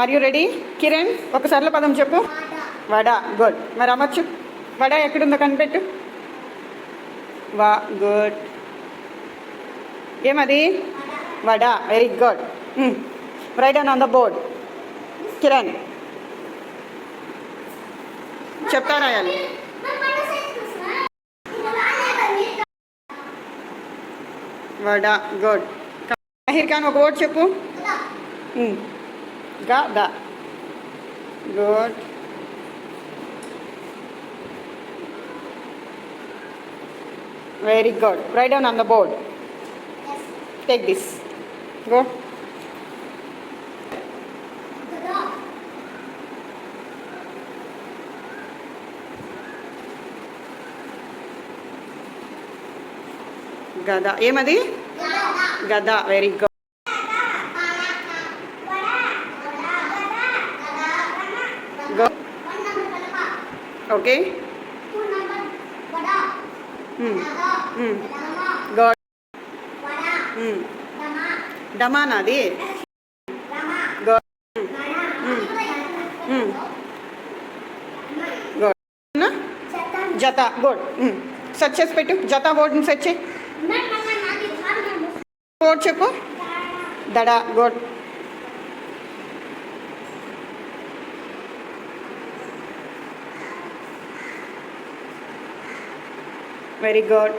Are you ready? Kiran ఒక సరళ పదం చెప్పు. వడ. గుడ్. మరి అమర్చు. వడ ఎక్కడుందో కనిపెట్టు. వా. గుడ్. ఏమది? Vada. Very good. Write down on the board. Kiran చెప్తా రాయాలి. వడ. గుడ్. మహిర్ ఖాన్ ఒక వర్డ్ చెప్పు. గద. Good. Very good. Write down on the board. Take this. Go. గద. ఏమది? గద. Very good. ఓకే. గుడ్. డమానాది. గుడ్. గుడ్. జత. గుడ్. సెర్చ్ చేసి పెట్టు. జత వర్డ్ని సెర్చ్ చేయి. వర్డ్ చెప్పు. దడ. గుడ్. Very good.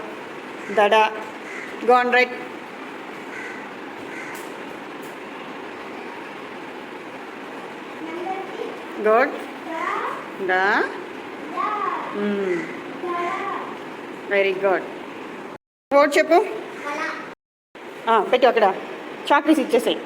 దడ. Go on right. గుడ్. ద. Very good. వర్డ్ చెప్పు. పెట్టు అక్కడ. చాక్ పీస్ ఇచ్చేసాయి.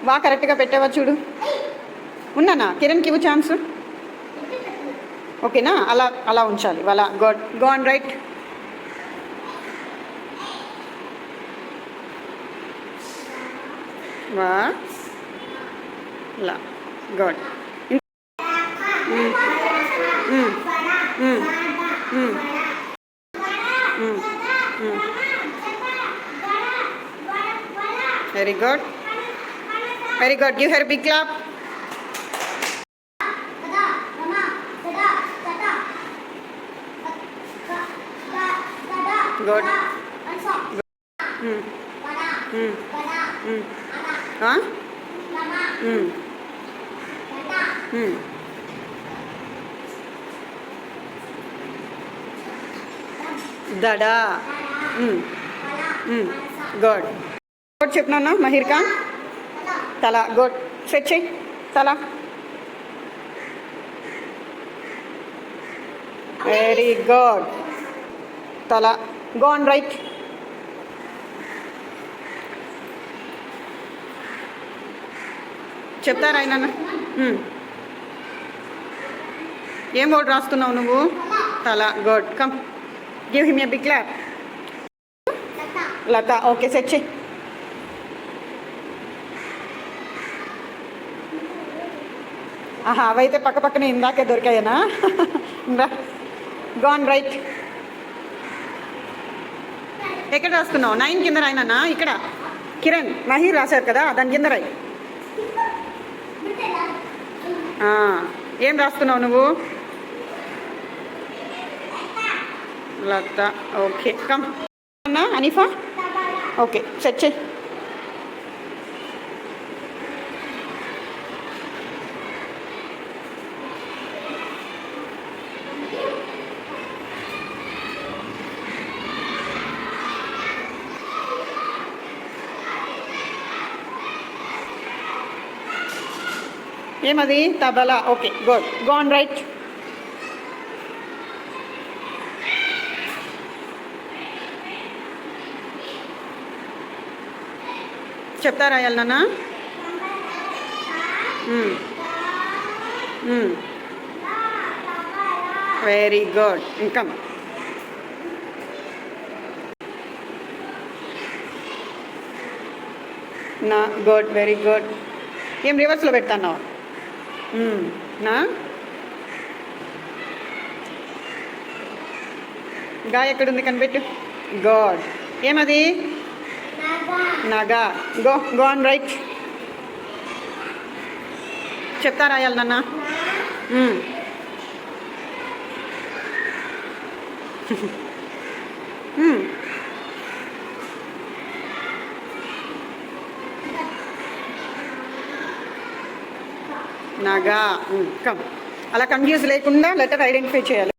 వా కరెక్ట్గా పెట్టావా చూడు. ఉన్నానా? కిరణ్కి ఇవ్వు ఛాన్స్. ఓకేనా? అలా అలా ఉంచాలి. వాళ్ళ గుడ్. Go on right. వా. లా. Good. Very good. Very good. Give her a big clap. Good. Huh? Dada. Good. Good చెప్పనా మహిర్ ఖాన్? తల. గుడ్. సెట్ చేయి. తల. Very good. తల. Go on right. చెప్తారా ఆయన? ఏం వర్డ్ రాస్తున్నావు నువ్వు? తల. Good. Come give him a big clap. లత. ఓకే. సెట్ చేయి. అవైతే పక్క పక్కనే ఇందాకే దొరికాయనా? Gone right. ఎక్కడ రాస్తున్నావు? 9 కింద రాయినా? ఇక్కడ కిరణ్ మహిర్ రాశారు కదా, దాని కింద రాయి. ఏం రాస్తున్నావు నువ్వు? లత. ఓకే. కమ్ అన్నా అనిఫా. ఓకే. సెట్ చేయి. ఏమది? తబలా. Okay. Good. Go on right. చెప్తా రాయాలి నాన్న. Very good. ఇంకా నా. గుడ్. Very good. ఏం రివర్స్లో పెడతాను? నా గా ఎక్కడుంది కనిపెట్టు. గాడ్. ఏమది? నగా. Go go on right. చెప్తా రాయాలి నాన్న. నగా. కమ్. అలా కన్ఫ్యూజ్ లేకుండా లెటర్ ఐడెంటిఫై చేయాలి.